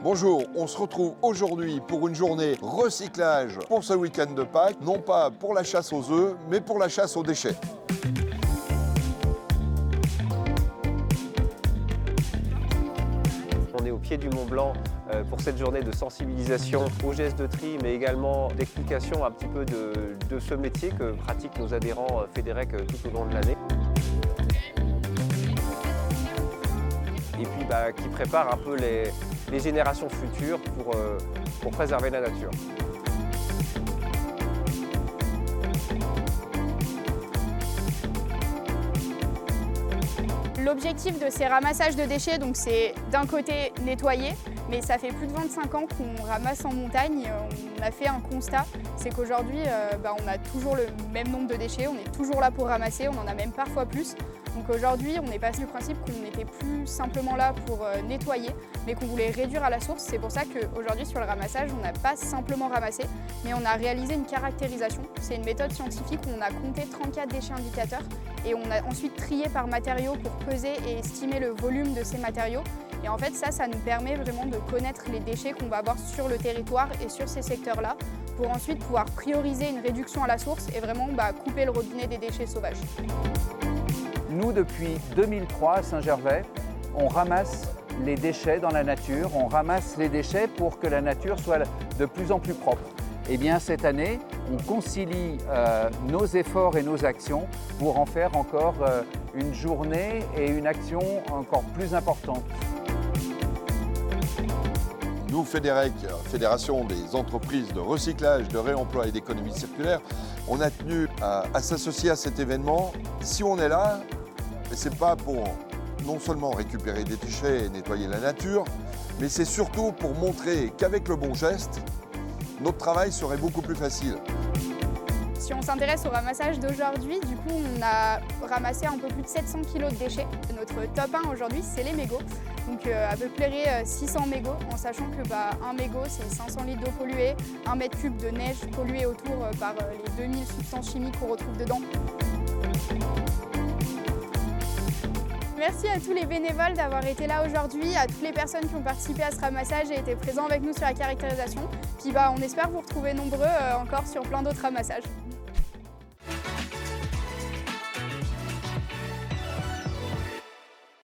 Bonjour, on se retrouve aujourd'hui pour une journée recyclage pour ce week-end de Pâques, non pas pour la chasse aux œufs, mais pour la chasse aux déchets. On est au pied du Mont Blanc pour cette journée de sensibilisation aux gestes de tri, mais également d'explication un petit peu de ce métier que pratiquent nos adhérents FEDEREC tout au long de l'année. Et puis qui prépare un peu les générations futures pour préserver la nature. L'objectif de ces ramassages de déchets, c'est d'un côté nettoyer, mais ça fait plus de 25 ans qu'on ramasse en montagne. On a fait un constat, c'est qu'aujourd'hui, on a toujours le même nombre de déchets, on est toujours là pour ramasser, on en a même parfois plus. Donc aujourd'hui, on est passé du principe qu'on n'était plus simplement là pour nettoyer, mais qu'on voulait réduire à la source. C'est pour ça qu'aujourd'hui, sur le ramassage, on n'a pas simplement ramassé, mais on a réalisé une caractérisation. C'est une méthode scientifique où on a compté 34 déchets indicateurs et on a ensuite trié par matériaux pour peser et estimer le volume de ces matériaux. Et en fait, ça nous permet vraiment de connaître les déchets qu'on va avoir sur le territoire et sur ces secteurs-là, pour ensuite pouvoir prioriser une réduction à la source et vraiment couper le robinet des déchets sauvages. Nous, depuis 2003 à Saint-Gervais, on ramasse les déchets dans la nature, on ramasse les déchets pour que la nature soit de plus en plus propre. Et bien cette année, on concilie nos efforts et nos actions pour en faire encore une journée et une action encore plus importante. Nous, FEDEREC, Fédération des entreprises de recyclage, de réemploi et d'économie circulaire, on a tenu à s'associer à cet événement. Si on est là, c'est pas pour non seulement récupérer des déchets et nettoyer la nature, mais c'est surtout pour montrer qu'avec le bon geste, notre travail serait beaucoup plus facile. Si on s'intéresse au ramassage d'aujourd'hui, du coup, on a ramassé un peu plus de 700 kg de déchets. Notre top 1 aujourd'hui, c'est les mégots. Donc à peu près 600 mégots, en sachant que un mégot, c'est 500 litres d'eau polluée, 1 mètre cube de neige polluée autour par les 2000 substances chimiques qu'on retrouve dedans. Merci à tous les bénévoles d'avoir été là aujourd'hui, à toutes les personnes qui ont participé à ce ramassage et été présents avec nous sur la caractérisation. Puis on espère vous retrouver nombreux encore sur plein d'autres ramassages.